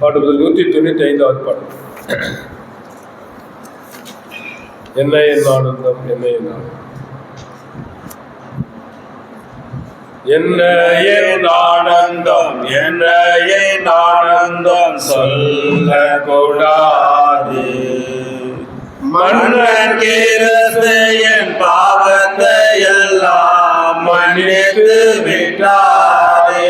பாட்டு 195வது பாட்டு. என்ன என் ஆனந்தம், என்ன என் ஆனந்தம், என்ன என் ஆனந்தம், என்ன என் ஆனந்தம் சொல்லக்கூடாது. மன்னன் கிறிஸ்து என் பாவத்தை எல்லாம் மன்னித்து விட்டாரே.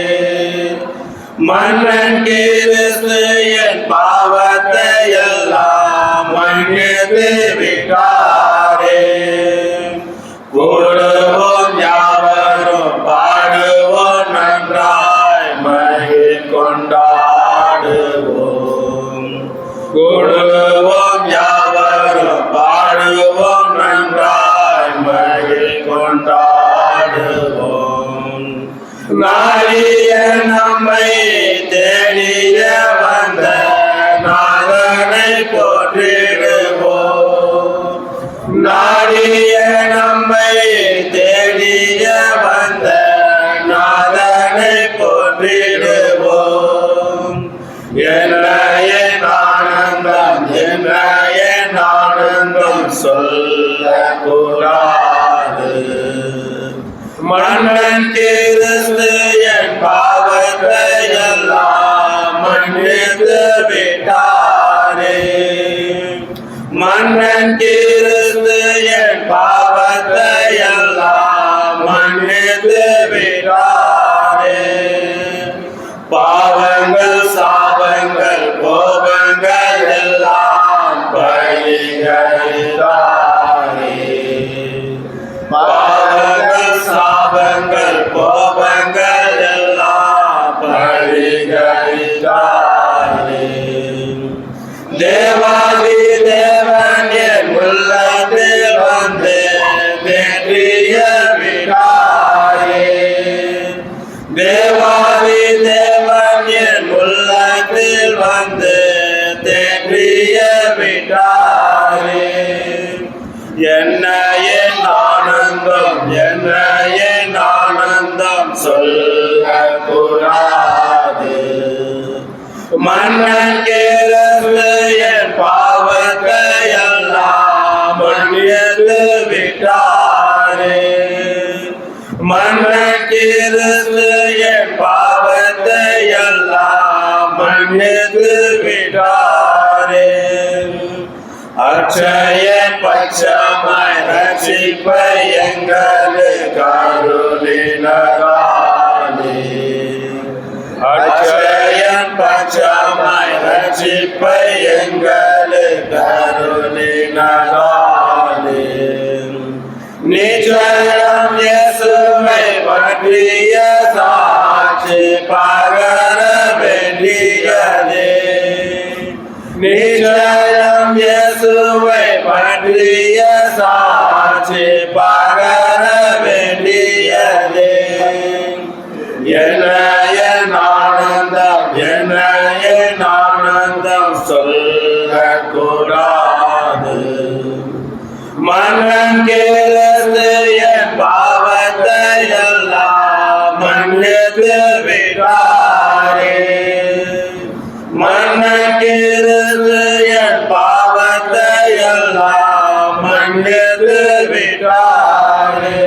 மன்னன் கிறிஸ்து என் பாவத்தை எல்லாம் மன்னித்து விட்டாரே. கூடுவோம் யாவரும் பாடுவோம் நன்றாய் மகிழ் கொண்டாடுவோம். கூடுவோம் யாவரும் பாடுவோம் நன்றாய் மகிழ் கொண்டாடுவோம். நாளிய நம்மை தேடிய வந்த நாதனை போற்றிடுவோம். நாளிய நம்மை தேடிய வந்த நாதனை போற்றிடுவோம். என்ன என் ஆனந்தம், என்ன என் ஆனந்தம் சொல்லக்கூடாது. மன்னன் கிறிஸ்து என் பாவத்தை எல்லாம் மன்னித்து விட்டாரே. மன்னன் கிறிஸ்து என் பாவத்தை எல்லாம் மன்னித்து விட்டாரே. பாவங்கள் சாபங்கள் கோபங்கள் எல்லாம் பழிகழித்தாரே. பாவங்கள் சாபங்கள் கோபங்கள் எல்லாம் பழிகழித்தாரே. தேவாதி தேவன் என் உள்ளத்தில் வந்து தேற்றிய விட்டாரே. தேவாதி தேவன் என் உள்ளத்தில் வந்து தேற்றிய விட்டாரே. என்ன என் ஆனந்தம், என்ன என் ஆனந்தம் சொல்லக்கூடாது. மன்னன் கிறிஸ்து என் பாவத்தை எல்லாம் மன்னித்து விட்டாரே. மன்னன் கிறிஸ்து என் பாவத்தை எல்லாம் மன்னித்து விட்டாரே. அட்சய பட்சமாய் ரட்சிப்பை எங்களுக்கு அருளினாரே. அட்சய பட்சமாய் ரட்சிப்பை எங்களுக்கு அருளினாரே. நிச்சயம் இயேசுவை பற்றிய சாட்சி பகர வேண்டியதே. நிச்சயம் இயேசுவை பற்றிய சாட்சி பகர வேண்டியதே. என்ன என் ஆனந்தம், என்ன என் ஆனந்தம் சொல்லக்கூடாது. மன்னன் கிறிஸ்து என் பாவத்தை எல்லாம் மன்னித்து விட்டாரே. மன்னன் கிறிஸ்து என் பாவத்தை எல்லாம் மன்னித்து விட்டாரே.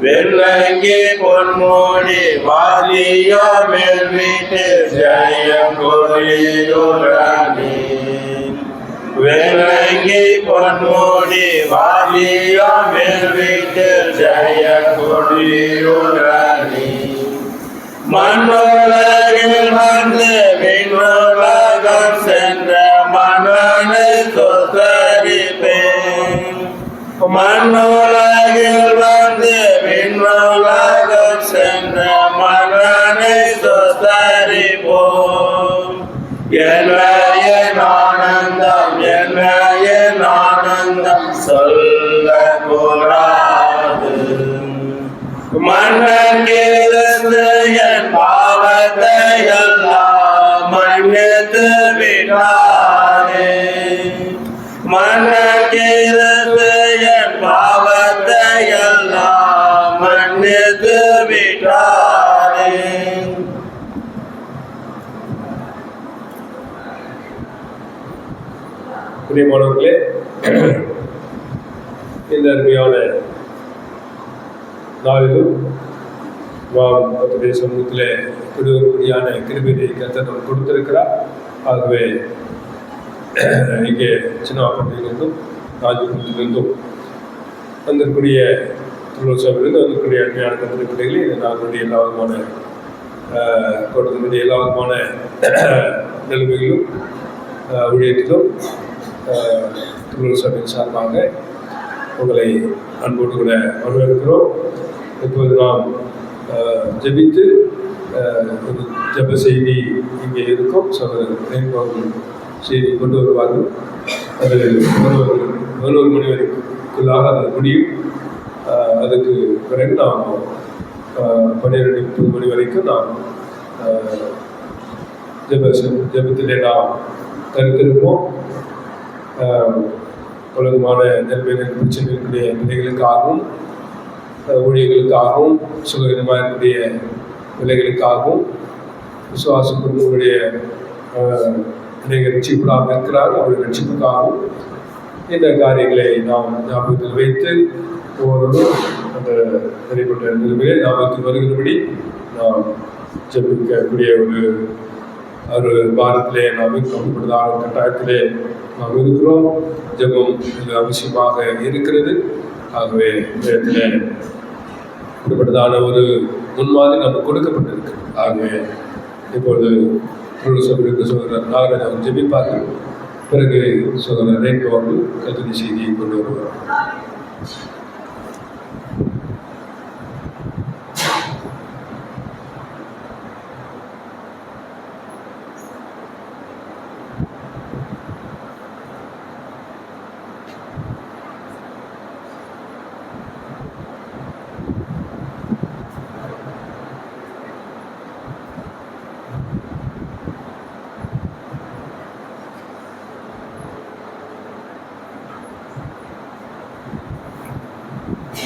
வெள்ளங்கி பொன்மொழி வாதியோ மேல் வீட்டு ஜெயம் கொடியுடனே. வெள்ளங்கி பொன்மொழி வாதியோ மேல் வீட்டு ஜெயம் கொடியுடனே. மண்ணுலகில் வந்து விண்ணுலகம் சென்ற மன்னனை சொத்தரிப்பேன். மண்ணுலகில் வந்து விண்ணுலகம் சென்ற மன்னனை சொத்தரிப்போம். என்ன என் ஆனந்தம், என்ன என் ஆனந்தம் சொல்லக்கூடாது. மன்னன் கிறிஸ்து என் பாவத்தை எல்லாம் மன்னித்து விட்டாரே. மன்னன் கிறிஸ்து என் பாவத்தை எல்லாம் மன்னித்து விட்டாரே. பிரியமானவர்களே, இந்த அருமையான நாளிலும் நாம் கர்த்தருடைய சமூகத்தில் ஒருபடியான கிருபையை கர்த்தர் நமக்கு கொடுத்திருக்கிறார். ஆகவே இங்கே சின்னப்பட்டிலிருந்தும் ராஜபுரத்திலிருந்தும் வந்திருக்கூடிய சபையிலிருந்து வந்திருக்கூடிய அருமையான கர்த்தருடைய பிள்ளைகளே, இந்த நாளுடைய எல்லா விதமான தொடர்புடைய எல்லா விதமான நிலைமைகளும் ஊழியத்திலும் சபையின் சார்பாக உங்களை அன்போடு கூட வரவேற்கிறோம். இப்போது நாம் ஜெபித்து ஒரு ஜெப செய்தி இங்கே இருக்கும். சகோதரர்கள் செய்தி கொண்டு வருவார்கள். அது 11 மணி வரைக்குள்ளாக அது முடியும். அதுக்கு பிறகு நாம் 12-30 மணி வரைக்கும் நாம் ஜெபத்திலே நாம் கருத்திருப்போம். உலகமான நெல்வேலின் பிரச்சனைகளுடைய நிலைகளுக்காகவும் ஊழியர்களுக்காகவும் சுகவீனமாக இருக்கக்கூடிய நிலைகளுக்காகவும் விசுவாச குடும்பங்களுடைய ரட்சிக்கப்படாமல் இருக்கிறார்கள். அவருடைய ரட்சிப்புக்காகவும் இந்த காரியங்களை நாம் ஞாபகத்தில் வைத்து ஒவ்வொருவரும் அந்த தனிப்பட்ட நிலைமையை ஞாபகத்தில் வருகிறபடி நாம் ஜெபிக்கக்கூடிய ஒரு வாரத்திலே நாம் கவலைப்படுதான கட்டாயத்திலே நாம் இருக்கிறோம். ஜெபம் இது அவசியமாக இருக்கிறது. ஆகவே இந்த இடத்துல கொடுக்கப்பட்டதான ஒரு முன்மாதிரி நமக்கு கொடுக்கப்பட்டிருக்கு. ஆகவே இப்பொழுது சகோதரர் நாகராஜ் அவர் ஜெபிப்பார்கள். பிறகு சகோதரர் ரேட் அவர்கள் கருத்து செய்தியை கொண்டு வருவார்.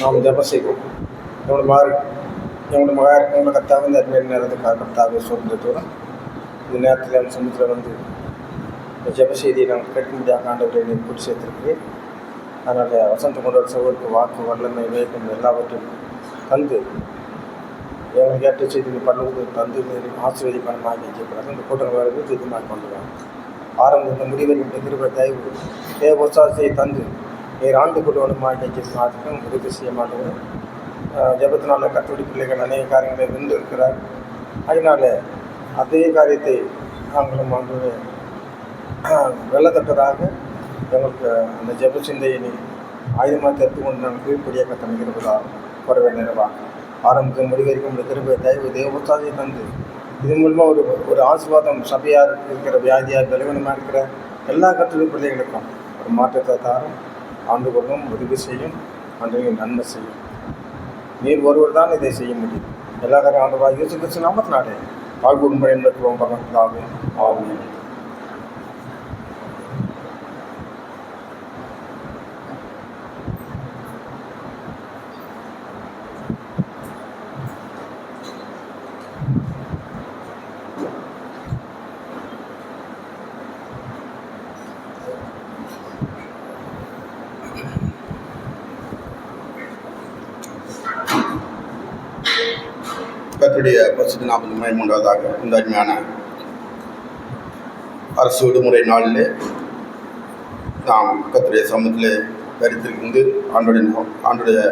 நாம் ஜெபம் செய்வோம். எங்களோட மகா இருக்கவங்களை கர்த்தாவே இந்த அருமையான நேரத்துக்காக கர்த்தாவே சுதந்திரத்தோடும் இந்த நேரத்தில் நம்ம சமூகத்தில் வந்து இந்த ஜெப செய்தியை நாங்கள் கேட்க முடியாத ஆண்டவரை நீர் கூட்டி சேர்த்திருக்கிறேன். அதனால் வசந்த கொண்ட சகோதரருக்கு வாக்கு வல்லமை வேகம் எல்லாவற்றையும் தந்து எங்களுக்கு ஏற்ற செய்தி பண்ணுவது தந்து ஆசீர்வதிப்பணமாக செய்யப்படாது. இந்த கூட்டம் வேறு துரிதமாக கொண்டு வாங்க. ஆரம்பத்தில் முடிவெளிப்பட்ட கிருபை தயவு தேவ உற்சாகத்தை தந்து நீர் ஆண்டு கொள்வனமாக சாதிக்கும் உதவி செய்ய மாட்டோம். ஜபத்தினால கத்தோடி பிள்ளைகள் அநேக காரியங்களை வென்று இருக்கிறார். அதனால் அதே காரியத்தை நாங்களும் வந்து வெள்ளத்தட்டதாக எங்களுக்கு அந்த ஜப சிந்தையை நீ ஆயுதமாக தெரிந்து கொண்டு நாங்கள் கீழ்ப்படியாக கட்டமைக்கிறதாக குறைவே நிறைவாக ஆரம்பத்தில் முடிவரைக்கும் இந்த கிருபை தயவு தேவ உற்சாகத்தை தந்து இது மூலமாக ஒரு ஆசீர்வாதம் சபையாக இருக்கிற வியாதியாக பலவீனமாக இருக்கிற எல்லா கத்தோடி பிள்ளைகளுக்கும் ஒரு மாற்றத்தை தாரும். ஆண்டு கொள்ளும் உதவி செய்யும். அன்றையும் நன்மை செய்யும். நீர் ஒருவர் தான் இதை செய்ய முடியும். எல்லா காரியம் ஆண்டவராக இயேசு கிறிஸ்து நாமத்தினாலே தாழ்வுடன் என்பதற்கு பகவதாக ஆகும். கர்த்தருடைய பரிசுத்த நாமத்துக்கு மகிமை உண்டாவதாக. இந்த அருமையான அரசு விடுமுறை நாளில் நாம் கர்த்தருடைய சமூகத்தில் தரித்திருந்து ஆண்டுடைய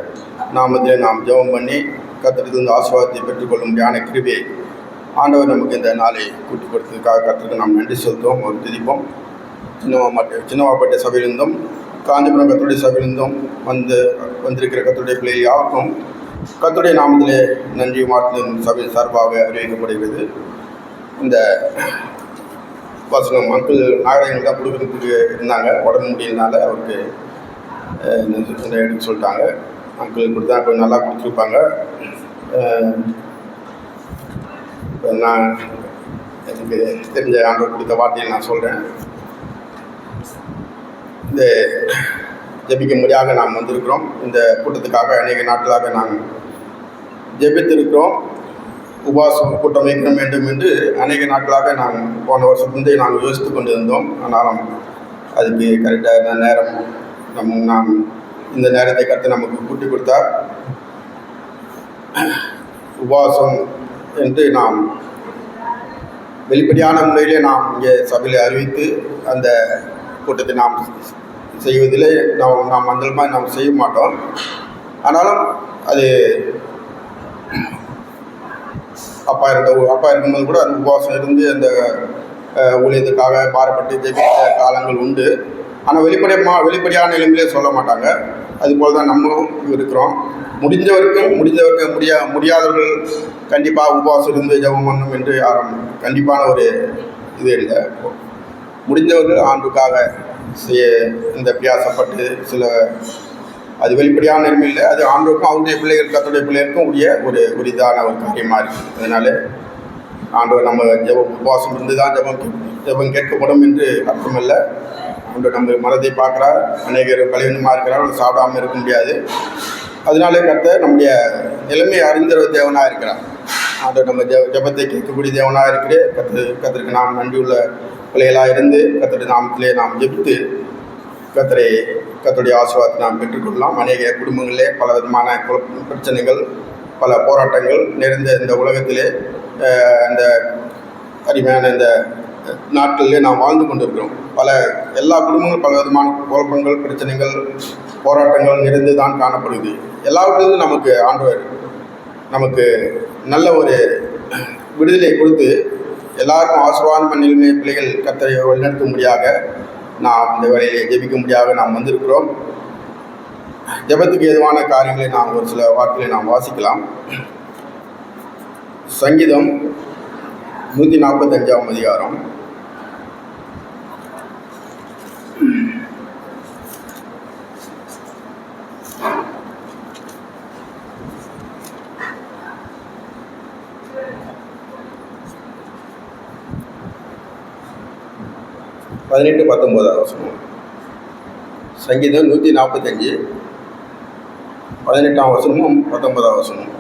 நாமத்திலே நாம் ஜெபம் பண்ணி கர்த்தரிலிருந்து ஆசீர்வாதத்தை பெற்றுக்கொள்ளும் முடியான கிருபையை ஆண்டவர் நமக்கு இந்த நாளை கூட்டி கொடுத்ததுக்காக கர்த்தருக்கு நாம் நன்றி செலுத்துவோம். ஒரு துதிப்போம். சின்னவாப்பேட்டை சபையிலிருந்தும் காஞ்சிபுரம் கர்த்தருடைய சபையிலிருந்தும் வந்திருக்கிற கர்த்தருடைய பிள்ளைகள் யாருக்கும் கர்த்தருடைய நாமத்திலே நன்றி மாற்றின் சபையின் சார்பாக அறிவிக்கப்படுகிறது. இந்த வசனம் அங்கிள் நாகராஜன் தான் கொடுக்கறதுக்கு இருந்தாங்க. உடம்பு முடியலனால அவருக்கு எடுக்க சொல்லிட்டாங்க. அங்கிள் கொடுத்தா கொஞ்சம் நல்லா கொடுத்துருப்பாங்க. நான் எனக்கு தெரிஞ்ச ஆண்டவர் கொடுத்த வார்த்தையை நான் சொல்கிறேன். இந்த ஜெபிக்கும்படியாக நாம் வந்திருக்கிறோம். இந்த கூட்டத்துக்காக அநேக நாட்களாக நாங்கள் ஜெபித்திருக்கிறோம். உபவாசம் கூட்டம் வைக்க வேண்டும் என்று அநேக நாட்களாக நாங்கள் போன வருஷத்துலேருந்தே நாங்கள் யோசித்து கொண்டு இருந்தோம். ஆனாலும் அதுக்கு கரெக்டான நேரம் நாம் இந்த நேரத்தை கருத்து நமக்கு கூட்டி கொடுத்தா உபவாசம் என்று நாம் வெளிப்படையான முறையிலே நாம் இங்கே சபையில் அறிவித்து அந்த கூட்டத்தை நாம் செய்வதிலே நாம் அந்த மாதிரி நாம் செய்ய மாட்டோம். ஆனாலும் அது அப்பா இருக்கும்போது கூட அந்த உபவாசம் இருந்து அந்த ஊழியத்துக்காக பாரப்பட்டு ஜெபித்த காலங்கள் உண்டு. ஆனால் வெளிப்படையான நிலைமையிலே சொல்ல மாட்டாங்க. அதுபோல் தான் நம்மளும் இருக்கிறோம். முடிஞ்சவர்கள் முடியாதவர்கள் கண்டிப்பாக உபவாசம் இருந்து ஜெபம் பண்ணணும் என்று யாரும் கண்டிப்பான ஒரு இது இல்லை. முடிஞ்சவர்கள் ஆண்டுக்காக இந்த பிரியாசப்பட்டு சில அது வெளிப்படையான நிலைமையில் அது ஆண்டுக்கும் அவருடைய பிள்ளைகள் கத்துடைய பிள்ளைகளுக்கும் ஒரு இதான ஒரு காரியமாக இருக்குது. அதனால ஆண்டவர் நம்ம உபவாசம் இருந்து தான் ஜெபம் கேட்கப்படும் என்று அர்த்தமில்லை. ஆண்டவர் நம்ம மனதை பார்க்குறார். அநேகர் பலவீனமாக இருக்கிறார், சாப்பிடாமல் இருக்க முடியாது. அதனாலே கர்த்தர் நம்முடைய நிலைமை அறிந்த தேவனாக இருக்கிறார். ஆண்டவர் நம்ம ஜெபத்தை கேட்கக்கூடிய தேவனாக இருக்கிறே. கர்த்தருக்கு நாம் நன்றியுள்ள பிள்ளைகளாக இருந்து கர்த்தருடைய நாமத்திலே நாம் ஜெபித்து கர்த்தருடைய ஆசீர்வாதத்தை நாம் பெற்றுக்கொள்ளலாம். அநேக குடும்பங்களிலே பல விதமான பிரச்சனைகள், பல போராட்டங்கள் நிறைந்த இந்த உலகத்திலே இந்த அருமையான இந்த நாட்களிலே நாம் வாழ்ந்து கொண்டிருக்கிறோம். எல்லா குடும்பங்களும் பல விதமான குழப்பங்கள், பிரச்சனைகள், போராட்டங்கள் நிறைந்து தான் காணப்படுது. எல்லாவற்றிலிருந்து நமக்கு ஆண்டவர் நமக்கு நல்ல ஒரு விடுதலை கொடுத்து எல்லாருக்கும் ஆசீர்வாதமான நிலைமை பிள்ளைகள் கர்த்தரை வழிநடத்தும்படியாக நாம் இந்த வேலையிலே ஜெபிக்கும்படியாக நாம் வந்திருக்கிறோம். ஜெபத்துக்கு ஏதுவான காரியங்களை நாம் ஒரு சில வார்த்தைகளை நாம் வாசிக்கலாம். சங்கீதம் 145ஆம் அதிகாரம் 18-19 வசனம். சங்கீதம் 145 18ஆம் வசனமும் 19ஆம் வசனம்.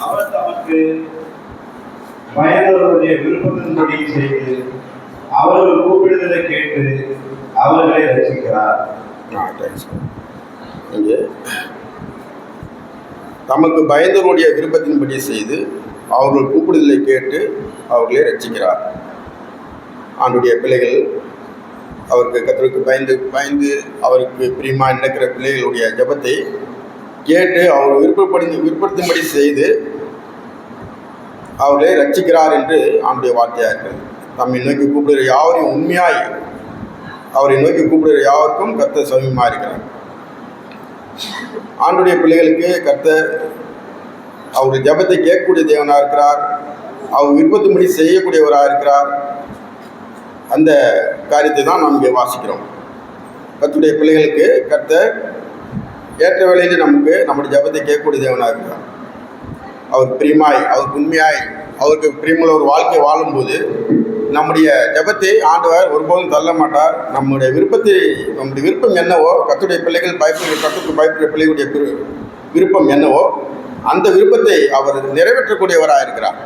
அவர் தமக்கு பயந்தவருடைய விருப்பத்தின்படி செய்து அவர்கள் கூப்பிடுதலை கேட்டு அவர்களை ரசிக்கிறார். இங்கே தமக்கு பயந்தவருடைய விருப்பத்தின்படி செய்து அவர்கள் கூப்பிடுதலை கேட்டு அவர்களை ரட்சிக்கிறார். ஆண்டுடைய பிள்ளைகள் அவருக்கு கர்த்தருக்கு பயந்து அவருக்கு பிரியமாக நடக்கிற பிள்ளைகளுடைய ஜெபத்தை கேட்டு அவர் விருப்பத்தின்படி செய்து அவர்களை ரட்சிக்கிறார் என்று ஆண்டுடைய வார்த்தையாக இருக்கிறது. தம்மை நோக்கி கூப்பிடுகிற யாவரையும் உண்மையாய் அவரை நோக்கி கூப்பிடுகிற யாருக்கும் கர்த்தர் சமீபமாக இருக்கிறார். ஆண்டுடைய பிள்ளைகளுக்கு கர்த்தர் அவருடைய ஜெபத்தை கேட்கக்கூடிய தேவனாக இருக்கிறார். அவர் விருப்பத்தின்படி செய்யக்கூடியவராக இருக்கிறார். அந்த காரியத்தை தான் நாம் இங்கே வாசிக்கிறோம். கர்த்தருடைய பிள்ளைகளுக்கு கர்த்தர் ஏற்ற வேளையில் நம்முடைய ஜெபத்தை கேட்கக்கூடிய தேவனாக இருக்கிறார். அவர் பிரியமாய் அவருக்கு உண்மையாய் அவருக்கு பிரியமுள்ள ஒரு வாழ்க்கை வாழும்போது நம்முடைய ஜெபத்தை ஆண்டவர் ஒருபோதும் தள்ள மாட்டார். நம்முடைய விருப்பம் என்னவோ, கர்த்தருடைய பிள்ளைகள் கர்த்தருக்கு பயப்படுற பிள்ளைகளுடைய விருப்பம் என்னவோ அந்த விருப்பத்தை அவர் நிறைவேற்றக்கூடியவராக இருக்கிறார்.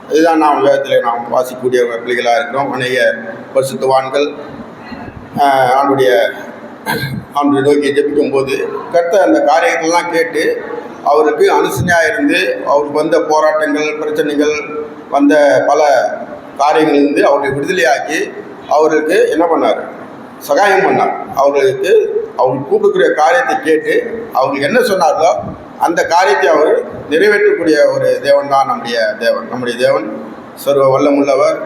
இதுதான் நாம் வேதத்தில் நாம் வாசிக்கக்கூடிய பிள்ளைகளாக இருக்கிறோம். அநேக பரிசுத்தவான்கள் ஆண்டுடைய நோக்கி ஜெபிக்கும் போது கர்த்தர் அந்த காரியங்கள்லாம் கேட்டு அவருக்கு அனுசரணையாக இருந்து அவருக்கு வந்த போராட்டங்கள், பிரச்சனைகள், வந்த பல காரியங்களிலிருந்து அவர்களை விடுதலையாக்கி அவர்களுக்கு என்ன பண்ணார்? சகாயம் பண்ணார். அவர்களுக்கு கூப்பிடக்கூடிய காரியத்தை கேட்டு அவங்களுக்கு என்ன சொன்னார்களோ அந்த காரியத்தை அவர் நிறைவேற்றக்கூடிய ஒரு தேவன் தான் நம்முடைய தேவன் சர்வ வல்லமுள்ளவர்.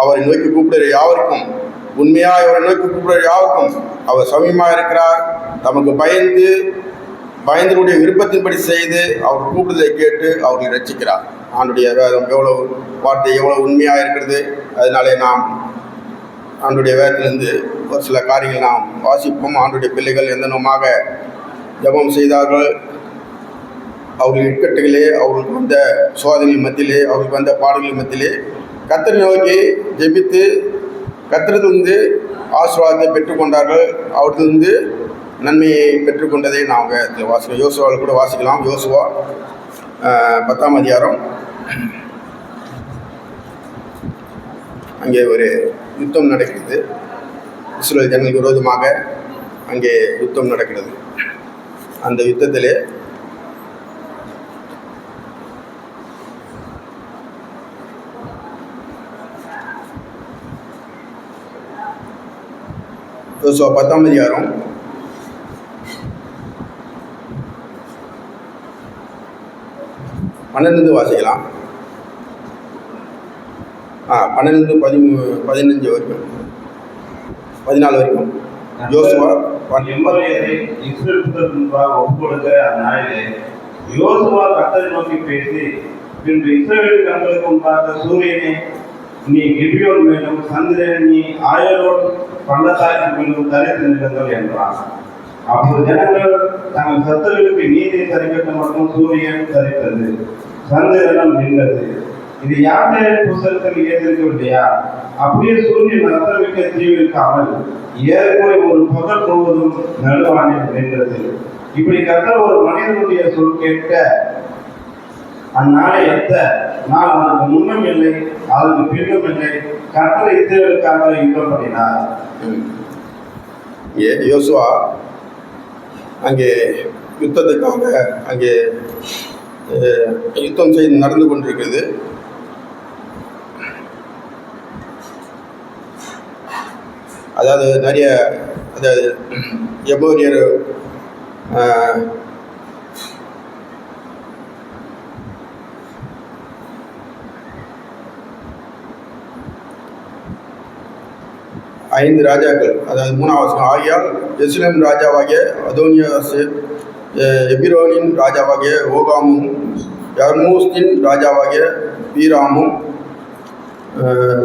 அவரை நோக்கி கூப்பிடுகிற யாருக்கும், உண்மையாக அவரை நோக்கி கூப்பிடுகிற யாருக்கும் அவர் சமீபமாக இருக்கிறார். தமக்கு பயந்தருடைய விருப்பத்தின்படி செய்து அவர் கூப்பிடுதலை கேட்டு அவர்களை ரட்சிக்கிறார். ஆண்டுடைய வேதம் எவ்வளோ உண்மையாக இருக்கிறது. அதனாலே நாம் ஆண்டுடைய வேதத்திலிருந்து ஒரு சில காரியங்கள் நாம் வாசிப்போம். ஆண்டுடைய பிள்ளைகள் எந்த நோமாக ஜெபம் செய்தார்கள், அவர்கள் இக்கட்டுகளே, அவர்களுக்கு வந்த சோதனைகள் மத்தியிலே, அவர்களுக்கு வந்த பாடல்கள் மத்தியிலே கர்த்தரை நோக்கி ஜெபித்து கர்த்தரிலிருந்து ஆசீர்வாதத்தை பெற்றுக்கொண்டார்கள். அவற்றிலிருந்து நன்மையை பெற்றுக்கொண்டதை நாம் வாசிக்கிறோம். யோசுவாவில் கூட வாசிக்கலாம். யோசுவா 10ஆம் அதிகாரம். அங்கே ஒரு யுத்தம் நடக்கிறது. இஸ்ரவேல் ஜனங்களுக்கு விரோதமாக அங்கே யுத்தம் நடக்கிறது. அந்த யுத்தத்திலே யோசுவா 10ஆம் அதிகாரம் 12 வாசிக்கலாம். 12 15 வரைக்கும் 14 வரைக்கும். யோசுவா எம்மோரியரை இஸ்ரவேல் புத்திரருக்கு முன்பாக ஒப்புக்கொடுக்கிற அந்நாளிலே யோசுவா கர்த்தரை நோக்கி பேசி, பின்பு இஸ்ரவேல் கண்களுக்கு முன்பாக சூரியனே நீ கிபியோன் மேலும், சந்திரன் நீ ஆயரோன் பள்ளத்தாக்கின் மேலும் தரித்து நில்லுங்கள் என்றான். அப்போது ஜனங்கள் தங்கள் சத்துருவுக்கு நீதி சரிக்கட்ட மட்டும் சூரியன் தரித்தது, சந்திரனும் நின்றது. இது யாத்திரை புத்தகத்தில் ஏற்றிருக்கவில்லையா? அப்படியே சூரியன் அர்த்தமிக்க தீவிரிக்காமல் ஏறக்குறை ஒரு பகல் முழுவதும் நடுவானில் நின்றது. இப்படி கர்த்தர் ஒரு மனிதனுடைய சொல் கேட்க அந்நாளை எத்த நான் அதற்கு முன்னும் இல்லை, அதற்கு பின்னும் இல்லை. கர்த்தர் இஸ்ரவேலுக்காக யுத்தம் பண்ணினார். யோசுவா அங்கே யுத்தத்துக்காக அங்கே யுத்தம் செய்து நடந்து கொண்டிருக்கிறது. அதாவது நிறைய அதாவது எமோரியர் ஐந்து ராஜாக்கள், அதாவது 3ஆவது ஆகியால் எருசலேம் ராஜாவாகிய அதோனியாசு, எபிரோனின் ராஜாவாகிய ஓகாமும், யர்மூத்தின் ராஜாவாகிய பீராமும்,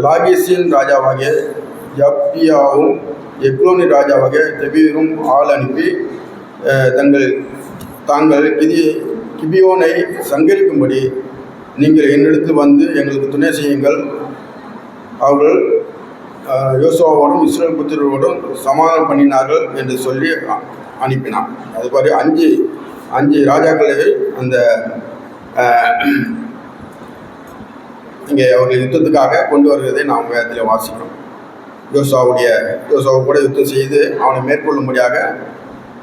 லாகீசின் ராஜாவாகிய யப்தியாவும், எக்லோனின் ராஜாவாகிய தெபீரும் ஆள் அனுப்பி தாங்கள் கிபியோனை சங்கரிக்கும்படி நீங்கள் என்னிடத்தில் வந்து எங்களுக்கு துணை செய்யுங்கள். அவர்கள் யோசுவாவோடும் இஸ்ரவேல் புத்திரரோடும் சமாதானம் பண்ணினார்கள் என்று சொல்லி அனுப்பினான். அது மாதிரி அஞ்சு ராஜாக்களை அந்த இங்கே அவர்கள் யுத்தத்துக்காக கொண்டு வருவதை நாம் வேதத்தில் வாசிக்கிறோம். யோசுவா கூட யுத்தம் செய்து அவனை மேற்கொள்ளும்படியாக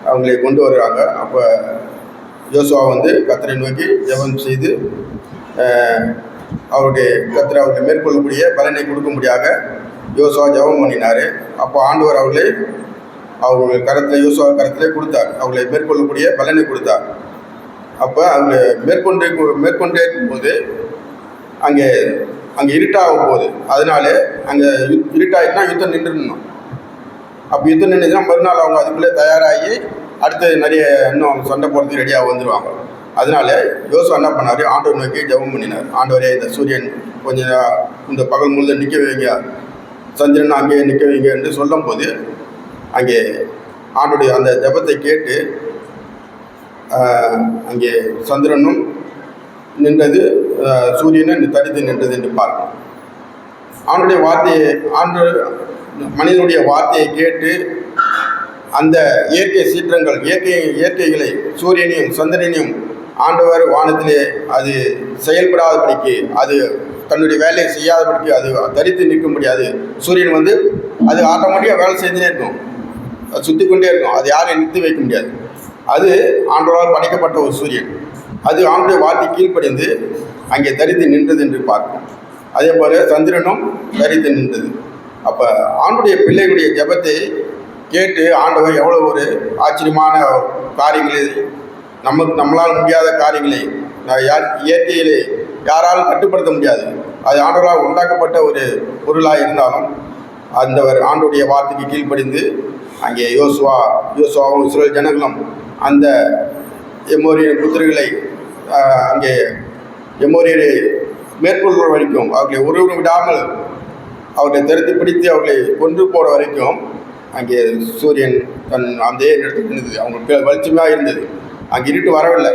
அவங்களை கொண்டு வருகிறாங்க. அப்போ யோசுவா கர்த்தரை நோக்கி ஜெபம் செய்து கர்த்தரை அவர்களை மேற்கொள்ளக்கூடிய பலனை கொடுக்கும்படியாக யோசுவா ஜெபம் பண்ணினார். அப்போ ஆண்டவர் அவர்கள் கரத்தில் யோசுவா கரத்திலே கொடுத்தார், அவர்களை மேற்கொள்ளக்கூடிய பலனை கொடுத்தார். அப்போ அவங்க மேற்கொண்டே இருக்கும்போது அங்கே இருட்டாகும் போது, அதனால அங்கே இருட்டாயிட்டுனா யுத்தம் நின்றுடணும். அப்போ யுத்தம் நின்றுச்சுன்னா மறுநாள் அவங்க அதுக்குள்ளே தயாராகி அடுத்து நிறைய இன்னும் சண்டை போடுறதுக்கு ரெடியாக வந்துடுவாங்க. அதனால யோசுவா என்ன பண்ணார், ஆண்டவர் நோக்கி ஜெபம் பண்ணினார். ஆண்டவரே, இந்த சூரியன் கொஞ்சம் இந்த பகல் முழுதும் நிற்க வைங்க, சந்திரன் அங்கே நிற்க வைங்க என்று சொல்லும் போது அங்கே ஆண்டுடைய அந்த ஜெபத்தை கேட்டு அங்கே சந்திரனும் நின்றது, சூரியனும் தடுத்து நின்றது என்று பார்க்கணும். ஆண்டுடைய வார்த்தையை மனிதனுடைய வார்த்தையை கேட்டு அந்த இயற்கை சீற்றங்கள் இயற்கைகளை சூரியனையும் சந்திரனையும் ஆண்டவர் வானத்திலே அது செயல்படாதபடிக்கு, அது தன்னுடைய வேலையை செய்யாதபடிக்கு அது தரித்து நிற்க முடியாது. சூரியன் அது ஆட்டோமேட்டிக்காக வேலை செஞ்சுட்டே இருக்கும், அது சுற்றி கொண்டே இருக்கும், அது யாரையும் நிறுத்தி வைக்க முடியாது. அது ஆண்டவரால் படைக்கப்பட்ட ஒரு சூரியன், அது ஆண்டுடைய வார்த்தை கீழ்ப்படிந்து அங்கே தரித்து நின்றது என்று பார்க்கும். அதே போல் சந்திரனும் தரித்து நின்றது. அப்போ ஆண்டுடைய பிள்ளைகளுடைய ஜெபத்தை கேட்டு ஆண்டவர் எவ்வளோ ஒரு ஆச்சரியமான காரியங்களை, நம்மளால் முடியாத காரியங்களை இயற்கையிலே யாராலும் கட்டுப்படுத்த முடியாது, அது ஆண்டவரால் உண்டாக்கப்பட்ட ஒரு பொருளாக இருந்தாலும் ஆண்டுடைய வார்த்தைக்கு கீழ்ப்படிந்து அங்கே யோசுவாவும் இஸ்ரவேல் ஜனங்களும் அந்த எமோரியர் புத்திரர்களை அங்கே எமோரியரை மேற்கொள்கிற வரைக்கும், அவர்களை ஒருவரும் விடாமல் அவர்களை தடுத்து பிடித்து அவர்களை கொன்று போகிற வரைக்கும் அங்கே சூரியன் அந்த இடத்துக்கு இருந்தது. அவங்களுக்கு வெளிச்சமாக இருந்தது, அங்கே இருட்டு வரவில்லை.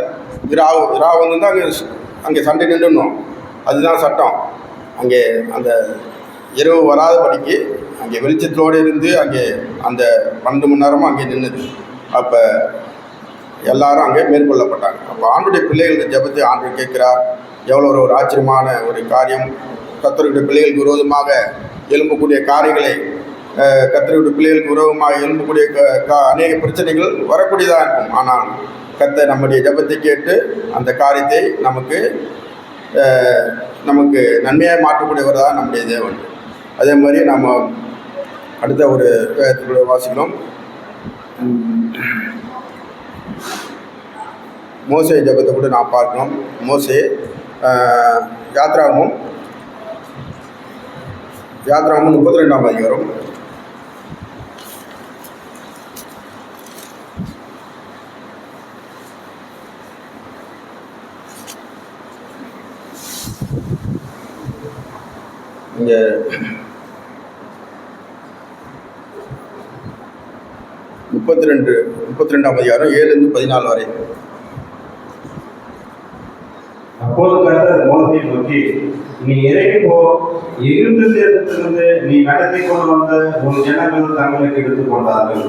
விரா தான் அங்கே சண்டை நின்றுணும், அதுதான் சட்டம். அங்கே அந்த இரவு வராதபடிக்கு அங்கே வெளிச்சத்தோடு இருந்து அங்கே அந்த 12 மணி நேரமும் அங்கே நின்றுது. அப்போ எல்லாரும் அங்கே மேற்கொள்ளப்பட்டாங்க. அப்போ ஆண்டுடைய பிள்ளைகளுடைய ஜெபத்தை ஆண்டு கேட்கிறார். எவ்வளோ ஒரு ஆச்சரியமான ஒரு காரியம். கர்த்தருடைய பிள்ளைகளுக்கு விரோதமாக எழும்பக்கூடிய காரியங்களை, கர்த்தருடைய பிள்ளைகளுக்கு விரோதமாக எழும்பக்கூடிய அநேக பிரச்சனைகள் வரக்கூடியதாக இருக்கும். ஆனால் கர்த்தர் நம்முடைய ஜெபத்தை கேட்டு அந்த காரியத்தை நமக்கு நன்மையாக மாற்றக்கூடியவர் தான் நம்முடைய தேவன். அதே மாதிரி நம்ம அடுத்த ஒரு வேதத்தினுடைய வாசிக்கிறோம். மோசே ஜெபத்தை கூட நாம் பார்க்கணும். மோசே யாத்ராகமம் 32ஆம் அதிகாரம். இங்கே 32ஆம் அதிகாரம் 7-14 வரை. அப்போது கர்த்தர் மோசேயை நோக்கி, நீ இறங்கி போ, எகிப்து தேசத்திலிருந்து நீ நடத்தி கொண்டு வந்த உன் ஜனங்கள் தங்களுக்கு எடுத்துக் கொண்டார்கள்.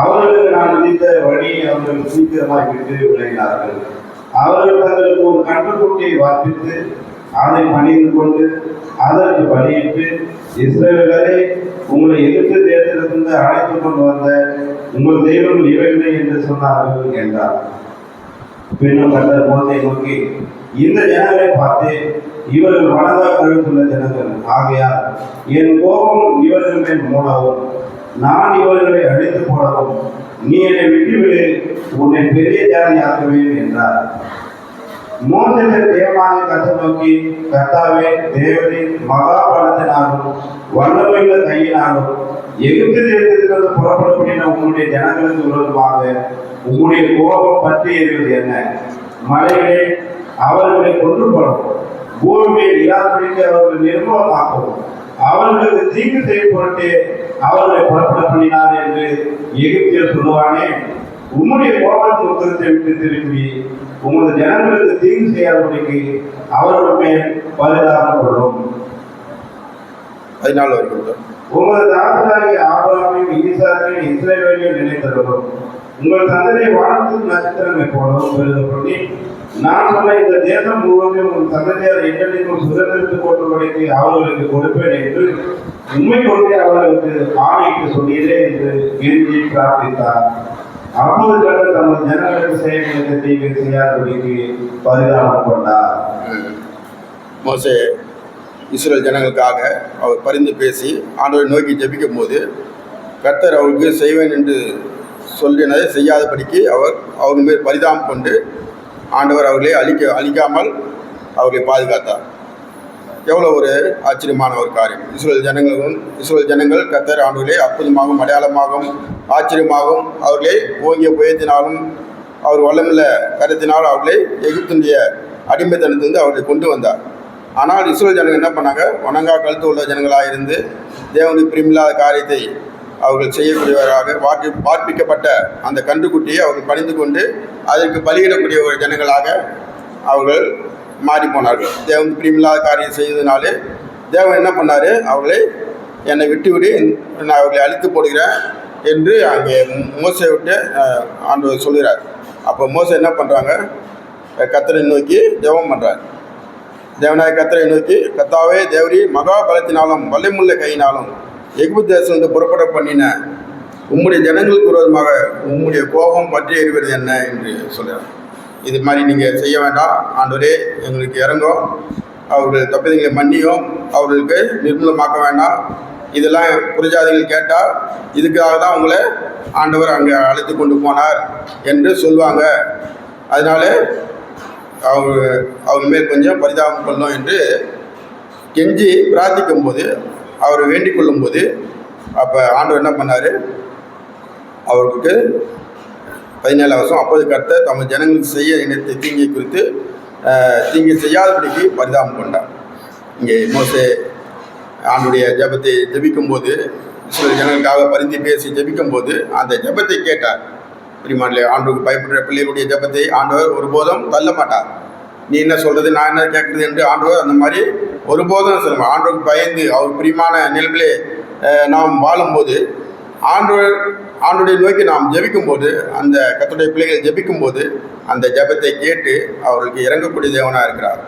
அவர்களுக்கு நான் விதித்த வழியை அவர்கள் சீக்கிரமாய் விட்டு விளைந்தார்கள். அவர்கள் தங்களுக்கு ஒரு கன்றுக்குட்டியை வார்ப்பித்து அதை பணிந்து கொண்டு அதற்கு பலியிட்டு, இஸ்ரவேலரே, உங்களை எகிப்து தேசத்திலிருந்து அழைத்து கொண்டு வந்த உங்கள் தெய்வங்கள் இவைகளே என்று சொன்னார்கள் என்றார். பின்னும் கர்த்தர் மோசேயை நோக்கி, இந்த ஜனங்களை பார்த்து, இவர்கள் மனதாக கழுத்துள்ள ஜனங்கள் ஆகையால் என் கோபம் இவர்கள் மேல் மூடவும் நான் இவர்களை அழித்து போடவும் நீ என்னை விட்டுவிடு, உன்னை பெரிய ஜாதி ஆக்குவேன் என்றார். மோசே தேவனாகிய கர்த்தரை நோக்கி, கர்த்தாவே, தேவனின் மகா பலத்தினாலும் வல்லமையுள்ள கையினாலும் எகிப்து தேசத்திலிருந்து புறப்படப்படின உங்களுடைய ஜனங்களுக்கு விரோதமாக உங்களுடைய கோபம் பற்றி எறிவது என்ன? மலைகளே, அவர்களை கொன்று போடவும், பூமியை இராதபடிக்கு அவர்களை நிர்மூலமாக்கவும், அவர்களுக்கு தீங்கு செய்ய பொருட்டு அவர்களை புறப்பட பண்ணினார் என்று எகிப்தியர் சொல்லுவானே. உம்முடைய கோபத்தின் உத்தரத்தை விட்டு திரும்பி உமது ஜனங்களுக்கு தீங்கு செய்யாதபடிக்கு அவர்கள் மேல் பரிதாபம் கொள்ளும். 14 வரைக்கும். உமது தாசராகிய ஆபிரகாமையும் ஈசாக்கையும் இஸ்ரவேலையும் நினைத்தருளும். உங்கள் சந்ததியை வானத்தின் நட்சத்திரங்களை போலவும் பெருகப்படி நான் சொன்ன இந்த தேசம் முழுவதும் உங்கள் சந்ததியார் எங்களையும் சுதந்திரத்துக் கொண்டுபடிக்கு அவர்களுக்கு கொடுப்பேன் என்று உண்மை கொண்டே அவர்களுக்கு ஆணையிட்டு சொன்னீரே என்று கெஞ்சி பிரார்த்தித்தார். அப்போது கர்த்தர் தமது ஜனங்களுக்கு செய்ய தீங்கு செய்யாதபடிக்கு பரிதாபம் கொண்டார். மோசே இஸ்ரவேல் ஜனங்களுக்காக அவர் பரிந்து பேசி ஆண்டவரை நோக்கி ஜெபிக்கும் போது கர்த்தர் அவருக்கு செய்வேன் என்று சொல்லினதை செய்யாதபடிக்கு அவர் மேல் பரிதாபம் கொண்டு ஆண்டவர் அவர்களை அழிக்காமல் அவர்களை பாதுகாத்தார். எவ்வளோ ஒரு ஆச்சரியமான ஒரு காரியம். இஸ்ரவேல் ஜனங்கள் கர்த்தர் ஆண்டவர்களே அற்புதமாகவும் அடையாளமாகவும் ஆச்சரியமாகவும் அவர்களை ஓங்கிய புயத்தினாலும் அவர் வல்லமுள்ள கருத்தினாலும் அவர்களை எகிப்தினுடைய அடிமைத்தனத்திலிருந்து அவர்களை கொண்டு வந்தார். ஆனால் இஸ்ரவேல் ஜனங்கள் என்ன பண்ணாங்க? வணங்கா கழுத்து உள்ள ஜனங்களாக இருந்து தேவனுக்கு பிரியமில்லாத காரியத்தை அவர்கள் செய்யக்கூடியவராக பார்ப்பிக்கப்பட்ட அந்த கன்றுக்குட்டியை அவர்கள் பணிந்து கொண்டு அதற்கு பலியிடக்கூடிய ஒரு ஜனங்களாக அவர்கள் மாறி போனார்கள். தேவனுக்கு பிரியமில்லாத காரியம் செய்ததுனாலே தேவன் என்ன பண்ணார்? அவர்களை என்னை விட்டுவிடு, நான் அவர்களை அழித்து போடுகிறேன் என்று அங்கே மோசே விட்டு ஆண்டவர் சொல்கிறார். அப்போ மோசே என்ன பண்ணுறாங்க? கர்த்தரை நோக்கி ஜெபம் பண்ணுறார். தேவனாய கர்த்தரை நோக்கி, கர்த்தாவே, தேவரி மகா பலத்தினாலும் வல்லமுள்ள கையினாலும் எகிப்து தேசத்திலிருந்து புறப்பட பண்ணின உம்முடைய ஜனங்களுக்கு விரோதமாக உம்முடைய கோபம் பற்றி எறிவது என்ன என்று சொல்கிறார். இது மாதிரி நீங்கள் செய்ய வேண்டாம் ஆண்டவரே, எங்களுக்கு இறங்கும், அவர்கள் தப்பிதங்களை மன்னியும், அவர்களுக்கு நிர்மூலமாக்க வேண்டாம். இதெல்லாம் புறஜாதிகள் கேட்டால் இதுக்காக தான் உங்களை ஆண்டவர் அங்கே அழைத்து கொண்டு போனார் என்று சொல்லுவாங்க. அதனால அவர் மேல் கொஞ்சம் பரிதாபம் கொள்ளும் என்று கெஞ்சி பிரார்த்திக்கும் போது, அவர் வேண்டிக் கொள்ளும்போது, அப்போ ஆண்டவர் என்ன பண்ணார்? அவருக்கு 17 வருஷம். அப்போது கர்த்தர் தமது ஜனங்களுக்கு செய்ய நினைத்த தீங்கை குறித்து தீங்கு செய்யாதபடிக்கு பரிதாபம் கொண்டார். இங்கே மோசே ஆண்டுடைய ஜெபத்தை ஜெபிக்கும்போது, இஸ்ரவேல் ஜனங்களுக்காக பரிந்து பேசி ஜெபிக்கும்போது அந்த ஜெபத்தை கேட்டார். பிரியமானவர்களே, ஆண்டவருக்கு பயப்படுற பிள்ளைகளுடைய ஜெபத்தை ஆண்டவர் ஒருபோதும் தள்ள மாட்டார். நீ என்ன சொல்கிறது, நான் என்ன கேட்குறது என்று ஆண்டவர் அந்த மாதிரி ஒருபோதும் சொல்லுவார். ஆண்டவருக்கு பயந்து அவர் பிரியமான நிலையிலே நாம் வாழும்போது ஆண்டுடைய நோக்கி நாம் ஜெபிக்கும்போது, அந்த கர்த்தருடைய பிள்ளைகள் ஜெபிக்கும்போது அந்த ஜெபத்தை கேட்டு அவர்களுக்கு இறங்கக்கூடிய தேவனாக இருக்கிறார்,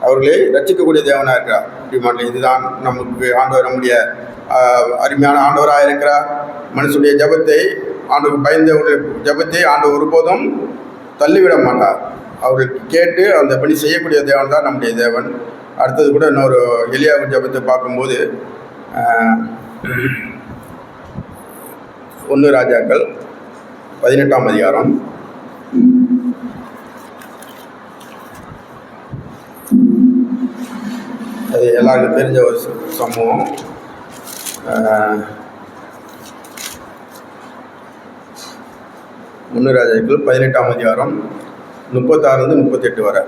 அவர்களை ரட்சிக்கக்கூடிய தேவனாக இருக்கிறார். இப்படி இதுதான் நமக்கு ஆண்டவர், நம்முடைய அருமையான ஆண்டவராக இருக்கிறார். மனுஷனுடைய ஜெபத்தை, ஆண்டவருக்கு பயந்தவருடைய ஜெபத்தை ஆண்டவர் ஒருபோதும் தள்ளிவிட மாட்டார். அவர்களுக்கு கேட்டு அந்த பணி செய்யக்கூடிய தேவன் தான் நம்முடைய தேவன். அடுத்தது கூட இன்னொரு எலியாவின் ஜெபத்தை பார்க்கும்போது 1 ராஜாக்கள் 18ஆம் அதிகாரம் அது எல்லாருக்கும் தெரிஞ்ச ஒரு சம்பவம். 1 ராஜாக்கள் 18ஆம் அதிகாரம் 36-38 வரை.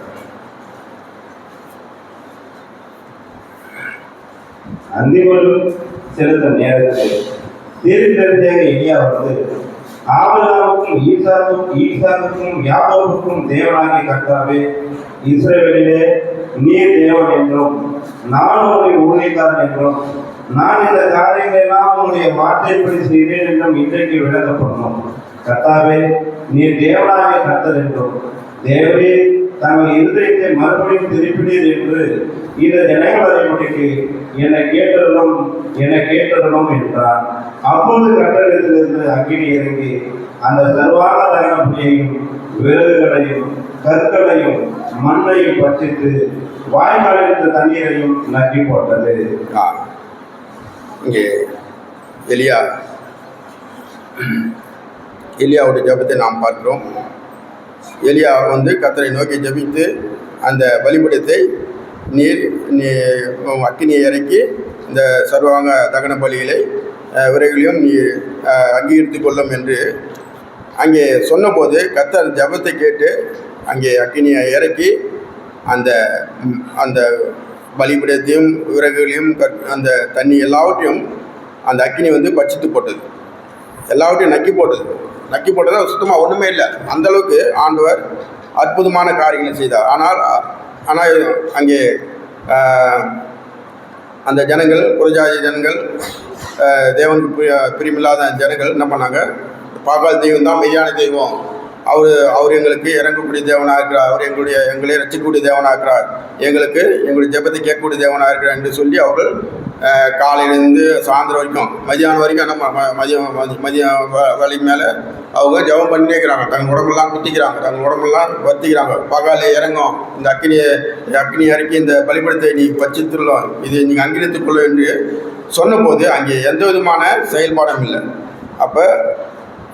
அந்திமலும் சிறந்த நேரத்தில் தெரிந்த எலியா வந்து, ஆபிரகாமுக்கும் ஈசாக்குக்கும் யாக்கோபுக்கும் தேவனாகிய கர்த்தாவே, இஸ்ரவேலிலே நீர் தேவன் என்றும் நான் உன்னுடைய ஊழியக்காரன் என்றும் நான் இந்த காரியங்களெல்லாம் உன்னுடைய வார்த்தைப்படி செய்வேன் என்றும் இன்றைக்கு விளக்கப்படணும். கர்த்தாவே, நீர் தேவனாகிய கர்த்தர் என்றும் தேவரே தாங்கள் இருதயத்தை மறுபடியும் திருப்பினீர் என்று இந்த ஜனங்கள் அறிவுரைக்கு என்னை கேட்டருளும் என்றார். அப்பொழுது கட்டடத்திலிருந்து அக்கினி இறங்கி அந்த சர்வாங்க தகனப்படியையும் விறகுகளையும் கற்களையும் மண்ணையும் பற்றித்து வாய்க்காலிருந்த தண்ணீரையும் நக்கி போட்டது. இங்கே எலியாவுடைய ஜெபத்தை நாம் பார்க்கிறோம். எலியா வந்து கர்த்தரை நோக்கி ஜெபித்து அந்த பலிபீடத்தை அக்கினியை இறக்கி இந்த சர்வாங்க தகன பலிகளை விரைவிலையும் நீ அங்கீகரித்து கொள்ளும் என்று அங்கே சொன்னபோது கர்த்தர் ஜெபத்தை கேட்டு அங்கே அக்கினியை இறக்கி அந்த பலிபீடத்தையும் விறகுகளையும் அந்த தண்ணி எல்லாவற்றையும் அந்த அக்கினி வந்து பட்சித்து போட்டது, எல்லாவற்றையும் நக்கி போட்டது சுத்தமாக ஒன்றுமே இல்லை. அந்தளவுக்கு ஆண்டவர் அற்புதமான காரியங்களை செய்தார். ஆனால் அங்கே அந்த ஜனங்கள், புறஜாதி ஜனங்கள், தேவனுக்கு பிரியமில்லாத ஜனங்கள் என்ன பண்ணாங்க, பாகால் தெய்வம் தான் மெய்யான தெய்வம், அவர் எங்களுக்கு இறங்கக்கூடிய தேவனாக இருக்கிறார், அவர் எங்களை ரசிக்கக்கூடிய தேவனாக இருக்கிறார், எங்களுடைய ஜெபத்தை கேட்கக்கூடிய தேவனாக இருக்கிறார் என்று சொல்லி அவர்கள் காலையிலேருந்து சாயந்தரம் வரைக்கும் மதியானம் வரைக்கும் மதியம் வேலை மேலே அவங்க ஜெபம் பண்ணிட்டே இருக்கிறாங்க. தங்கள் உடம்பெல்லாம் குத்திக்கிறாங்க, தங்கள் உடம்பெல்லாம் வத்திக்கிறாங்க. பகாலே இறங்கும், இந்த அக்கினி இறக்கி இந்த பலிபீடத்தை நீ பட்சித்துள்ளோம், இது நீங்கள் அங்கீகரித்துக்கொள்ளும் என்று சொன்னபோது அங்கே எந்த விதமான செயல்பாடும் இல்லை. அப்போ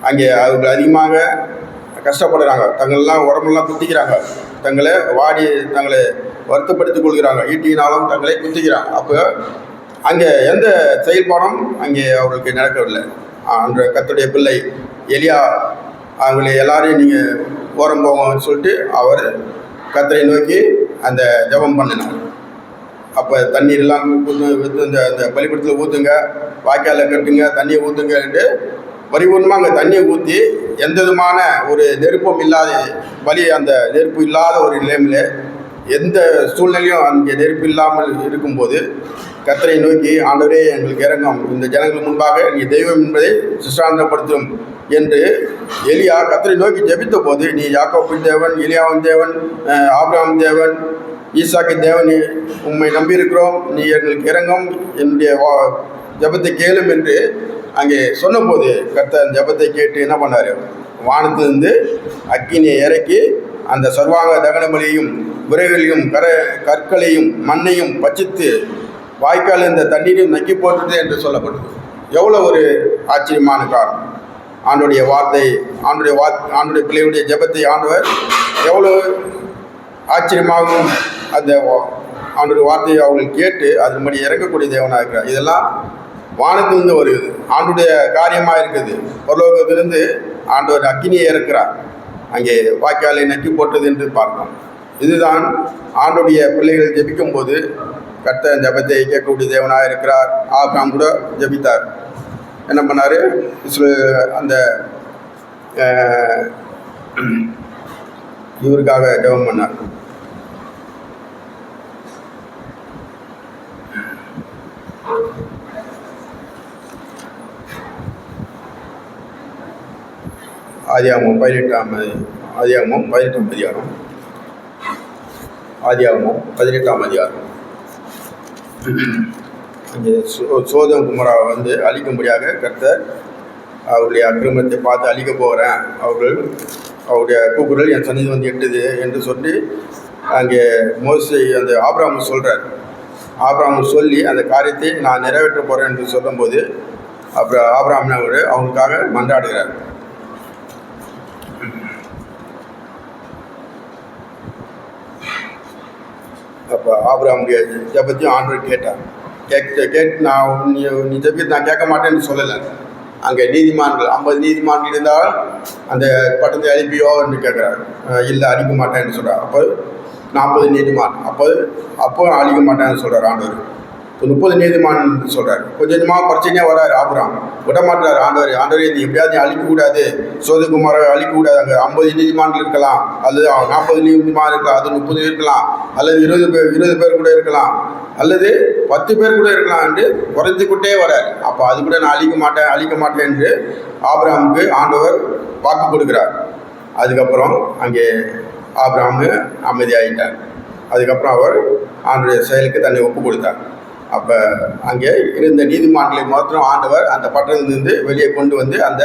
அங்கே அவர்கள் அதிகமாக கஷ்டப்படுறாங்க, தங்களெல்லாம் உடம்பெல்லாம் குத்திக்கிறாங்க, தங்களை வருத்தப்படுத்திக் கொள்கிறாங்க, ஈட்டினாலும் தங்களை குத்திக்கிறாங்க. அப்போ அங்கே எந்த செயல்பாடும் அங்கே அவர்களுக்கு நடக்கவில்லை. அன்ற கர்த்தருடைய பிள்ளை எலியா அவங்களை எல்லாரையும் நீங்கள் ஓரம் போங்கன்னு சொல்லிட்டு அவர் கர்த்தரை நோக்கி அந்த ஜெபம் பண்ணினார். அப்போ தண்ணீரெல்லாம் அந்த பலிபீடத்தில் ஊற்றுங்க, வாய்க்காலில் கட்டுங்க, தண்ணியை ஊற்றுங்க என்று பரிபூர்ணமாக அங்கே தண்ணியை ஊற்றி எந்த விதமான ஒரு நெருப்பும் இல்லாத அந்த நெருப்பு இல்லாத ஒரு நிலைமையில் எந்த சூழ்நிலையும் அங்கே நெருப்பு இல்லாமல் இருக்கும்போது கர்த்தரை நோக்கி, ஆண்டவரே எங்களுக்கு இறங்கும், இந்த ஜனங்களுக்கு முன்பாக நீ தெய்வம் என்பதை சுஷ்டாந்தப்படுத்தும் என்று எலியா கர்த்தரை நோக்கி ஜெபித்த போது, நீ யாக்கோபின் தேவன், எலியாவின் தேவன், ஆபிரகாமின் தேவன், ஈசாக்கின் தேவன், உம்மை நம்பியிருக்கிறோம், நீ எங்களுக்கு இறங்கும், என்னுடைய ஜெபத்தை கேளும் என்று அங்கே சொன்னபோது கர்த்தர் ஜெபத்தை கேட்டு என்ன பண்ணார், வானத்திலிருந்து அக்கினியை இறக்கி அந்த சர்வாங்க தகனபலியையும் விறகுகளையும் கற்களையும் மண்ணையும் பட்சித்து வாய்க்கால் இந்த தண்ணீரையும் நக்கி போட்டது என்று சொல்லப்படுது. எவ்வளோ ஒரு ஆச்சரியமான காரணம்! ஆண்டுடைய வார்த்தை, ஆண்டுடைய பிள்ளையுடைய ஜெபத்தை ஆண்டவர் எவ்வளோ ஆச்சரியமாகவும் அந்த ஆண்டுடைய வார்த்தையை அவர்கள் கேட்டு அதன்படி இறக்கக்கூடிய தேவனாக இருக்கிறார். இதெல்லாம் வானத்திலிருந்து வருகிறது, ஆண்டுடைய காரியமாக இருக்குது. பரலோகத்திலிருந்து ஆண்டவர் அக்கினியை இறக்கிறார், அங்கே வாய்க்காலை நக்கி போட்டது என்று பார்க்கிறோம். இதுதான் ஆண்டுடைய பிள்ளைகள் ஜெபிக்கும் போது கர்த்தர் ஜெபத்தை கேட்கக்கூடிய தேவனாக இருக்கிறார். ஆபிரகாம் கூட ஜெபித்தார், என்ன பண்ணார், அந்த இவருக்காக ஜெபம் பண்ணார். ஆதியாகமம் 18ஆம் அதிகாரம். ஆதியாகமம் 18ஆம் அதிகாரம். அங்கே சோதோம் குமராவை வந்து அழிக்கும்படியாக கர்த்தர் அவருடைய அக்கிரமத்தை பார்த்து அழிக்க போகிறேன், அவருடைய கூக்குரல் என் சந்நிதி வந்து எட்டுது என்று சொல்லி அங்கே மோசே அந்த ஆபிரகாம் சொல்கிறார். ஆபிரகாம் சொல்லி அந்த காரியத்தை நான் நிறைவேற்ற போகிறேன் என்று சொல்லும்போது அப்புறம் ஆபிரகாம் அவங்களுக்காக மன்றாடுகிறார். அப்போ ஆபிரகாமுடைய ஜெபத்தையும் ஆண்டவர் கேட்டார். கேட்டு நான் நீ ஜெபத்தை நான் கேட்க மாட்டேன்னு சொல்லலை. அங்கே நீதிமான்கள் 50 நீதிமான்கள் இருந்தால் அந்த பட்டத்தை அழிப்பியோ என்று கேட்குறாரு. இல்லை, அழிக்க மாட்டேன்னு சொல்கிறார். அப்போ 40 நீதிமான், அப்போ அழிக்க மாட்டேன்னு சொல்கிறார் ஆண்டவர். 30 நீதிமான் சொல்கிறார். கொஞ்சமாக பிரச்சனையாக வராரு ஆபிரகாம், விட மாட்டார் ஆண்டவர் நீ எப்படியாவது நீ அழிக்கக்கூடாது, சோதகுமாரை அழிக்கக்கூடாது. அங்கே 50 நீதிமான்கள் இருக்கலாம், அல்லது 40 நீதிமான் இருக்கலாம், அது 30 இருக்கலாம், அல்லது 20 பேர் கூட இருக்கலாம், அல்லது 10 பேர் கூட இருக்கலாம் என்று குறைந்துக்கிட்டே வரார். அப்போ அது கூட நான் அழிக்க மாட்டேன் என்று ஆபிரகாமுக்கு ஆண்டவர் வாக்கு கொடுக்குறார். அதுக்கப்புறம் அங்கே ஆபிரகாம் அமைதியாகிட்டார். அதுக்கப்புறம் அவர் ஆண்டவருடைய செயலுக்கு தன்னை ஒப்பு கொடுத்தார். அப்போ அங்கே இருந்த நீதிமான்களை மாத்திரம் ஆண்டவர் அந்த பட்டணத்திலிருந்து வெளியே கொண்டு வந்து அந்த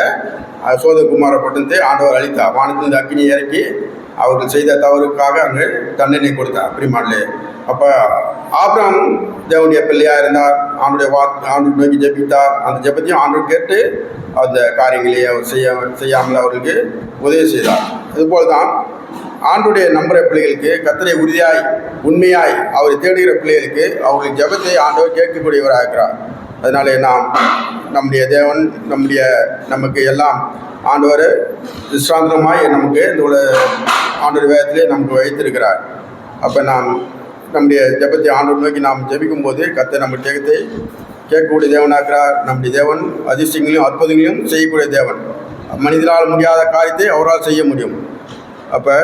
சோதகுமார பட்டணத்தை ஆண்டவர் அளித்தார். வானத்திலிருந்து அக்கினி இறக்கி அவர்கள் செய்த தவறுக்காக அங்கே தண்டனை கொடுத்தார் பிரிமான்லே. அப்போ ஆபிரகாம் தேவனுடைய பிள்ளையாக இருந்தார், ஆண்டவர் நோக்கி ஜெபித்தார். அந்த ஜெபத்தையும் ஆண்டவர் கேட்டு அந்த காரியங்களை அவர் செய்யாமல் அவர்களுக்கு உதவி செய்தார். அதுபோல் தான் ஆண்டுடைய நம்புகிற பிள்ளைகளுக்கு கர்த்தரை உறுதியாய் உண்மையாய் அவரை தேடுகிற பிள்ளைகளுக்கு அவர்களின் ஜெபத்தை ஆண்டவர் கேட்கக்கூடியவராக இருக்கிறார். அதனாலே நாம் நம்முடைய தேவன் நமக்கு எல்லாம் ஆண்டவர் விஸ்ராந்தமாய் நமக்கு இந்த ஆண்டவர் வேதத்திலே நமக்கு வைத்திருக்கிறார். அப்போ நாம் நம்முடைய ஜெபத்தை ஆண்டவர் நோக்கி நாம் ஜெபிக்கும் போது கர்த்தர் நம்ம ஜெபத்தை கேட்கக்கூடிய தேவனாகிறார். நம்முடைய தேவன் அதிசயங்களையும் அற்புதங்களையும் செய்யக்கூடிய தேவன். மனிதனால் முடியாத காரியத்தை அவரால் செய்ய முடியும். அப்போ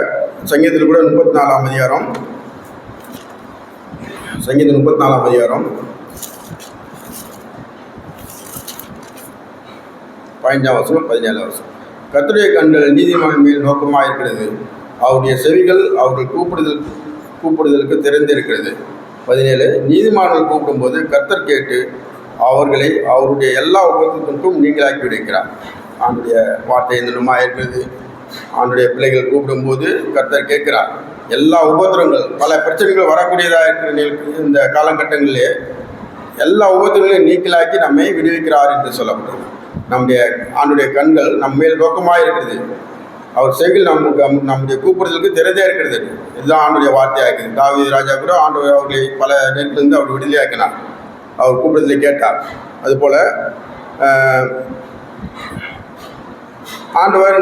சங்கீதத்தில் கூட 34ஆம் அதிகாரம், சங்கீதம் 34ஆம் அதிகாரம் 15ஆம் வசனம் 17ஆம் வசனம். கர்த்தருடைய கண்கள் நீதிமான் மேல் நோக்கமாக இருக்கிறது, அவருடைய செவிகள் அவர்கள் கூப்பிடுதலுக்கு திறந்திருக்கிறது. 17 நீதிமான்கள் கூப்பிடும்போது கர்த்தர் கேட்டு அவர்களை அவருடைய எல்லா உபத்திற்கும் நீங்களாக்கி விடுகிறார். அவனுடைய வார்த்தை என்னமாக இருக்கிறது. அவனுடைய பிள்ளைகள் கூப்பிடும்போது கர்த்தர் கேட்கிறார். எல்லா உபத்திரங்கள், பல பிரச்சனைகள் வரக்கூடியதாக இருக்கிற இந்த காலகட்டங்களிலே எல்லா உபத்திரங்களையும் நீக்கலாக்கி நம்மை விடுவிக்கிறார் என்று சொல்லப்பட்டது. நம்முடைய ஆண்டுடைய கண்கள் நம்ம மேல் நோக்கமாக இருக்கிறது, அவர் செவிகள் நம்முடைய கூப்பிடுதலுக்கு திறந்தே இருக்கிறது. இதுதான் ஆண்டுடைய வார்த்தையாக இருக்குது. தாவீது ராஜா கூட ஆண்டவர் அவர்களை பல நேரத்திலிருந்து அவர் விடுதலையாக்கினார், அவர் கூப்பிடுதலை கேட்டார். அதுபோல் ஆண்டவர்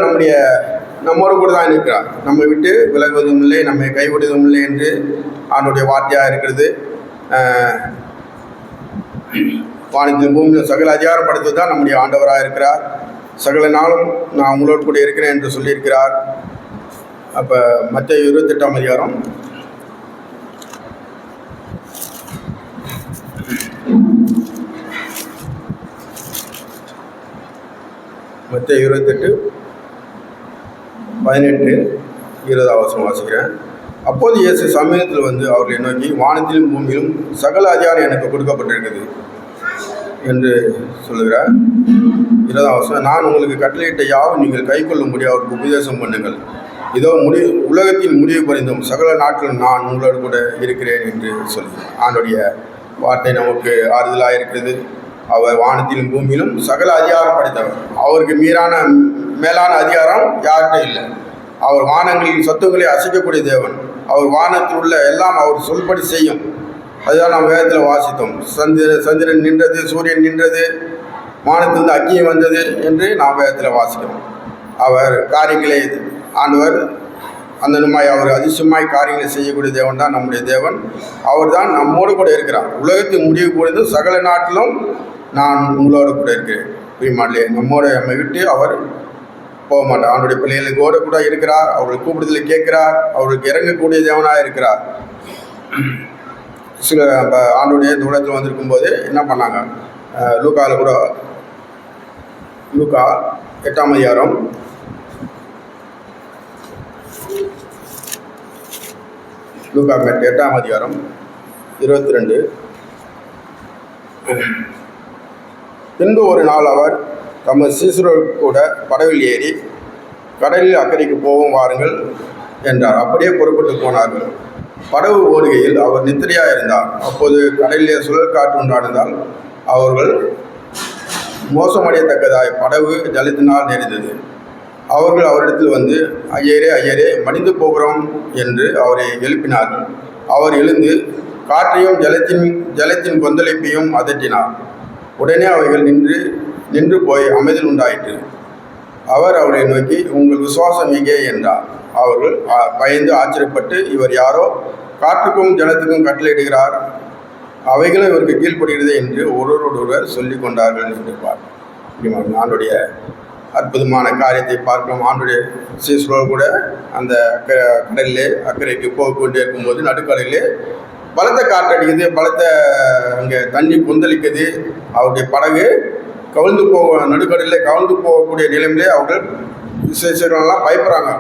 நம்மோடு கூட தான் இருக்கிறார். நம்மை விட்டு விலகுவதும் இல்லை, நம்மை கைவிடுவதும் இல்லை என்று ஆண்டவருடைய வார்த்தையாக இருக்கிறது. வானத்தின் பூமியில் சகல அதிகாரப்படுத்துவது தான் நம்முடைய ஆண்டவராக இருக்கிறார். சகல நாளும் நான் உங்களோடு கூட இருக்கிறேன் என்று சொல்லியிருக்கிறார். அப்போ மத்தேயு 28ஆம் அதிகாரம் 28:20 வசனம் வாசிக்கிறேன். அப்போது இயேசு சமயத்தில் வந்து அவர்களை நோக்கி, வானத்திலும் பூமியிலும் சகல அதிகாரம் எனக்கு கொடுக்கப்பட்டிருக்குது என்று சொல்லுகிறார். 20ஆம் வசனம், நான் உங்களுக்கு கட்டளையிட்ட யாவும் நீங்கள் கை கொள்ளும்படி அவருக்கு உபதேசம் பண்ணுங்கள். இதோ உலகத்தின் முடிவு பரிந்தும் சகல நாட்களும் நான் உங்களோடு கூட இருக்கிறேன் என்று சொல்லுங்கள். ஆண்டுடைய வார்த்தை நமக்கு ஆறுதலாக இருக்கிறது. அவர் வானத்திலும் பூமியிலும் சகல அதிகாரம் படைத்தவர். அவருக்கு மேலான அதிகாரம் யார்கிட்ட இல்லை. அவர் வானங்களின் சத்துக்களை அசைக்கக்கூடிய தேவன். அவர் வானத்தில் உள்ள எல்லாம் அவர் சொல்படி செய்யும். அதுதான் நாம் வேதத்தில் வாசித்தோம். சந்திரன் நின்றது, சூரியன் நின்றது, வானத்திலிருந்து அக்கினி வந்தது என்று நாம் வேதத்தில் வாசிக்கிறோம். அவர் காரியங்களை ஆண்டவர் அந்தமாய் அவர் அதிசயமாய் காரியங்களை செய்யக்கூடிய தேவன் தான் நம்முடைய தேவன். அவர் தான் நம்மோடு கூட இருக்கிறார். உலகத்தின் முடிவு பொழுது சகல நாட்டிலும் நான் உங்களோடு கூட இருக்கிறேன். பிரியமானே, நம்மை விட்டு அவர் போக மாட்டார். அவருடைய பிள்ளைகளோடு கூட இருக்கிறார். அவருடைய கூப்பிடுதலை கேட்கிறார். அவருக்கு இறங்கக்கூடிய தேவனாக இருக்கிறார். சில ஆண்டுடைய இந்த உலகத்தில் வந்திருக்கும் போது என்ன பண்ணாங்க, லூக்கா 8ஆம் அதிகாரம் லூக்கா 8ஆம் அதிகாரம் 22. பின்பு ஒரு நாள் அவர் தமது சீசரோடு கூட படவில் ஏறி கடலில் அக்கறைக்கு போவோம் வாருங்கள் என்றார். அப்படியே புறப்பட்டு போனார்கள். படகு ஓடுகையில் அவர் நித்திரையாக இருந்தார். அப்போது கடலிலே சுழல் காற்று உண்டானதால் அவர்கள் மோசமடையத்தக்கதாய் படகு ஜலத்தினால் நெறிந்தது. அவர்கள் அவரிடத்தில் வந்து, ஐயரே ஐயரே, மடிந்து போகிறோம் என்று அவரை எழுப்பினார்கள். அவர் எழுந்து காற்றையும் ஜலத்தின் கொந்தளிப்பையும் அதட்டினார். உடனே அவைகள் நின்று போய் அமைதல் உண்டாயிற்று. அவர் அவரை நோக்கி, உங்கள் விசுவாசம் எங்கே என்றார். அவர்கள் பயந்து ஆச்சரியப்பட்டு, இவர் யாரோ காற்றுக்கும் ஜலத்துக்கும் கட்டளையிடுகிறார், அவைகளும் இவருக்கு கீழ்ப்படுகிறது என்று ஒருவரோடொருவர் சொல்லி கொண்டார்கள் என்று ஆண்டுடைய அற்புதமான காரியத்தை பார்க்கிறோம். ஆண்டுடைய சீசரோடு கூட அந்த கடலிலே அக்கறைக்கு போய்கொண்டே இருக்கும்போது நடுக்கடலிலே பலத்த காற்றடிக்குது, பலத்த அங்கே தண்ணி கொந்தளிக்குது. அவருடைய படகு நடுக்கடலில் கவிழ்ந்து போகக்கூடிய நிலைமையிலே அவர்கள் விசேஷங்கள்லாம் பயப்படுறாங்க.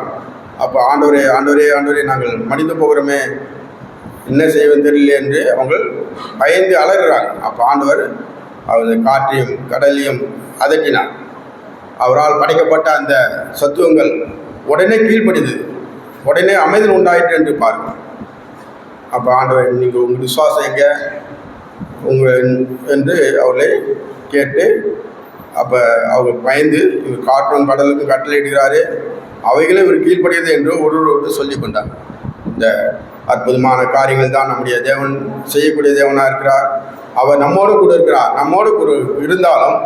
அப்போ ஆண்டவரே ஆண்டவரே ஆண்டவரே, நாங்கள் மடிந்து போகிறோமே, என்ன செய்வது தெரியல என்று அவங்க பயந்து அலறுறாங்க. அப்போ ஆண்டவர் அவர் காற்றையும் கடலையும் அதட்டினார். அவரால் படைக்கப்பட்ட அந்த சத்துவங்கள் உடனே கீழ்ப்படிது, உடனே அமைதல் உண்டாயிற்று என்று பாருங்கள். அப்போ ஆண்டவர், நீங்கள் உங்கள் விசுவாசம் எங்கே என்று அவர்களை கேட்டு, அப்போ அவங்க பயந்து இவர் காற்றும் கடலுக்கும் கட்டளையிடுகிறாரு, அவைகளும் இவர் கீழ்ப்படுகிறது என்று ஒருவரோடு சொல்லி கொண்டார். இந்த அற்புதமான காரியங்கள் தான் நம்முடைய தேவன் செய்யக்கூடிய தேவனாக இருக்கிறார். அவர் நம்மோடு கூட இருக்கிறார். நம்மோடு கூட இருந்தாலும்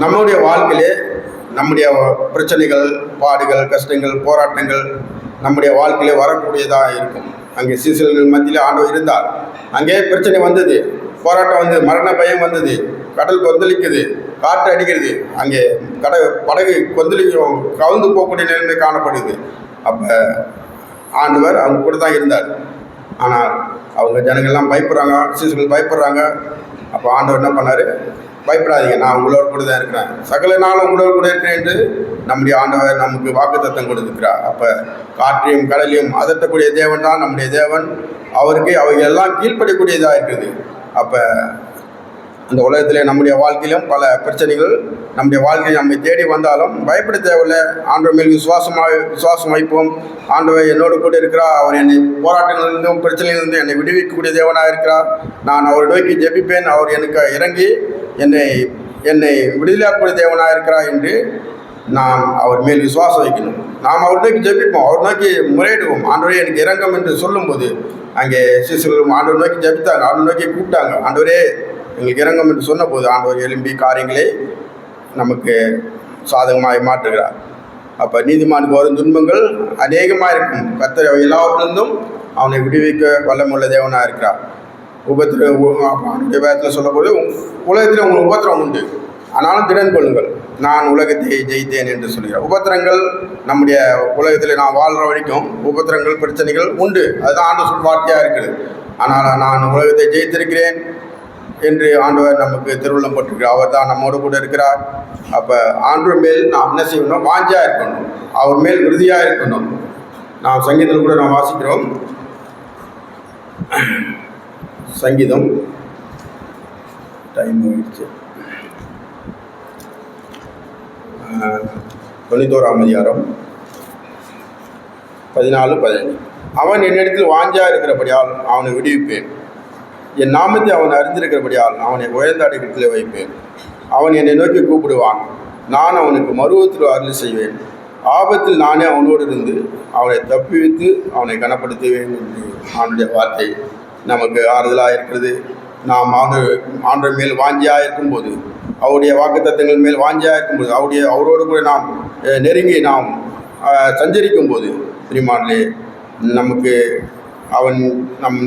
நம்முடைய வாழ்க்கையிலே நம்முடைய பிரச்சனைகள், பாடுகள், கஷ்டங்கள், போராட்டங்கள் நம்முடைய வாழ்க்கையிலே வரக்கூடியதாக இருக்கும். அங்கே சீசர்கள் மத்தியில் ஆண்டவர் இருந்தார். அங்கே பிரச்சனை வந்தது, போராட்டம் வந்தது, மரண பயம் வந்தது, கடல் கொந்தளிக்குது, காற்று அடிக்கிறது, அங்கே படகு கவுந்து போகக்கூடிய நிலைமை காணப்படுது. அப்போ ஆண்டவர் அவங்க கூட தான் இருந்தார். ஆனால் அவங்க ஜனங்கள்லாம் பயப்படுறாங்க, சீசர்கள் பயப்படுறாங்க. அப்போ ஆண்டவர் என்ன பண்ணார், பயப்படாதீங்க, நான் உங்களோட கூட தான் இருக்கிறேன், சகல நாளும் உங்களோட கூட இருக்கிறேன் என்று நம்முடைய ஆண்டவர் நமக்கு வாக்குத்தத்தம் கொடுத்துக்கிறார். அப்போ காற்றையும் கடலையும் அதட்டக்கூடிய தேவன் தான் நம்முடைய தேவன். அவருக்கு அவைகள் எல்லாம் கீழ்ப்படக்கூடியதாக இருக்குது. அப்போ இந்த உலகத்தில் நம்முடைய வாழ்க்கையிலும் பல பிரச்சனைகள் நம்முடைய வாழ்க்கையை நம்மை தேடி வந்தாலும் பயப்பட தேவையில்லை. ஆண்டவர் மேல் விசுவாசம் வைப்போம். ஆண்டவர் என்னோடு கூட இருக்கிறார். அவர் என்னை போராட்டங்களிலிருந்தும் பிரச்சனையிலிருந்தும் என்னை விடுவிக்கக்கூடிய தேவனாக இருக்கிறார். நான் அவரை நோக்கி ஜெபிப்பேன், அவர் எனக்கு இறங்கி என்னை விடுதலையாக்கக்கூடிய தேவனாக இருக்கிறார் என்று நாம் அவர் மேல் விசுவாசம் வைக்கணும். நாம் அவர் நோக்கி ஜெபிப்போம், அவர் நோக்கி முறையிடுவோம். ஆண்டவரே எனக்கு இறங்கும் என்று சொல்லும்போது அங்கே சீசர்களும் ஆண்டவர் நோக்கி ஜெபித்தாங்க, ஆண்டவர் நோக்கி கூப்பிட்டாங்க. ஆண்டவரே எங்களுக்கு இறங்கும் என்று சொன்னபோது ஆண்டவர் எழும்பி காரியங்களை நமக்கு சாதகமாக மாற்றுகிறார். அப்போ நீதிமானுக்கு வரும் துன்பங்கள் அநேகமாக இருக்கும். கர்த்தர் எல்லாவற்றிலிருந்தும் அவனை விடுவிக்க வல்லமுள்ள தேவனாக இருக்கிறார். வேதத்தில் சொல்லப்போது, உலகத்தில் உங்களுக்கு உபத்திரம் உண்டு, ஆனாலும் திடன் கொள்ளுங்கள், நான் உலகத்தை ஜெயித்தேன் என்று சொல்கிறார். உபத்திரங்கள் நம்முடைய உலகத்தில் நாம் வாழ்கிற வரைக்கும் உபத்திரங்கள், பிரச்சனைகள் உண்டு. அதுதான் ஆண்டவர் வார்த்தையாக இருக்குது. ஆனால் நான் உலகத்தை ஜெயித்திருக்கிறேன் என்று ஆண்டவர் நமக்கு திருவுள்ளம் பட்டிருக்கிறார். அவர் தான் நம்மோடு கூட இருக்கிறார். அப்போ ஆண்டவர் மேல் நாம் என்ன செய்யணும், வாஞ்சியாக இருக்கணும், அவர் மேல் உறுதியாக இருக்கணும். நாம் சங்கீதத்தில் கூட நாம் வாசிக்கிறோம். சங்கீதம் டைம் ஆகிடுச்சு. 91ஆம் அதிகாரம் 14-15. அவன் என்னிடத்தில் வாஞ்சியாக இருக்கிறபடியால் அவனை விடுவிப்பேன், என் நாமத்தை அவன் அறிந்திருக்கிறபடியால் அவனை உயர்ந்த அடைக்கலத்தில் வைப்பேன். அவன் என்னை நோக்கி கூப்பிடுவான், நான் அவனுக்கு மறுவத்தில் அருள் செய்வேன். ஆபத்தில் நானே அவனோடு இருந்து அவனை தப்புவித்து அவனை கனப்படுத்துவேன் என்று அவனுடைய வார்த்தை நமக்கு ஆறுதலாக இருக்கிறது. நாம் ஆண்டவர் மேல் வாஞ்சியாக இருக்கும்போது, அவருடைய வாக்குத்தத்தங்கள் மேல் வாஞ்சியாக இருக்கும்போது, அவரோடு கூட நாம் நெருங்கி நாம் சஞ்சரிக்கும் போது பிரிமானிலே நமக்கு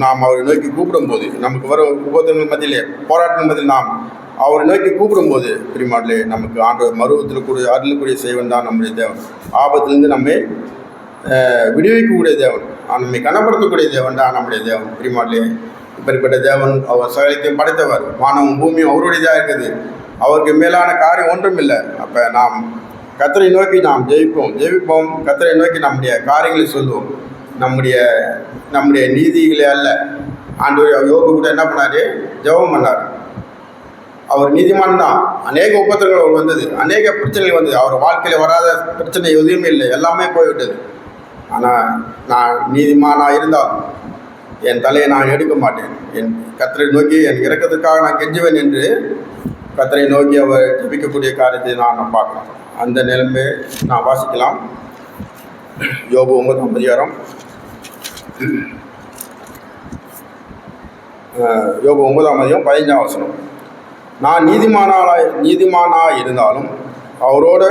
நாம் அவரை நோக்கி கூப்பிடும்போது, நமக்கு வரும் உபத்திரங்கள் மத்தியிலே, போராட்டங்கள் மத்தியில் நாம் அவரை நோக்கி கூப்பிடும்போது பிரிமானிலே நமக்கு ஆண்டவர் மருவத்தில் கூட அருளக்கூடிய செய்வன் தான் நம்முடைய தேவன். ஆபத்திலிருந்து நம்மை விடுவிக்கக்கூடிய தேவன், நம்மை கனப்படுத்தக்கூடிய தேவன் தான் நம்முடைய தேவன். பிரிமானிலே இப்படிப்பட்ட தேவன் அவர் சகலத்தையும் படைத்தவர். வானமும் பூமியும் அவருடையதாக இருக்குது. அவருக்கு மேலான காரியம் ஒன்றும் இல்லை. அப்போ நாம் கர்த்தரை நோக்கி நாம் ஜெயிப்போம். கர்த்தரை நோக்கி நம்முடைய காரியங்களை சொல்லுவோம். நம்முடைய நீதிகளே அல்ல. ஆண்டவர் யோபு கூட என்ன பண்ணார்? ஜெபம் பண்ணார். அவர் நீதிமான் தான். அநேக உபத்திரங்கள் அவர் வந்தது, அநேக பிரச்சனைகள் வந்தது. அவர் வாழ்க்கையில் வராத பிரச்சனை எதுவுமே இல்லை, எல்லாமே போய்விட்டது. ஆனால் நான் நீதிமானாக இருந்தால் என் தலையை நான் எடுக்க மாட்டேன், என் கர்த்தரை நோக்கி என் இறக்கத்துக்காக நான் கெஞ்சுவேன் என்று கர்த்தரை நோக்கி அவர் ஜெபிக்கக்கூடிய காரியத்தை நான் பார்க்கலாம். அந்த நிலைமை நான் வாசிக்கலாம். யோபு 9ஆம் அதிகாரம், யோபு 9ஆம் அதிகாரம் 15ஆம் வசனம். நான் நீதிமானாக இருந்தாலும் அவரோடு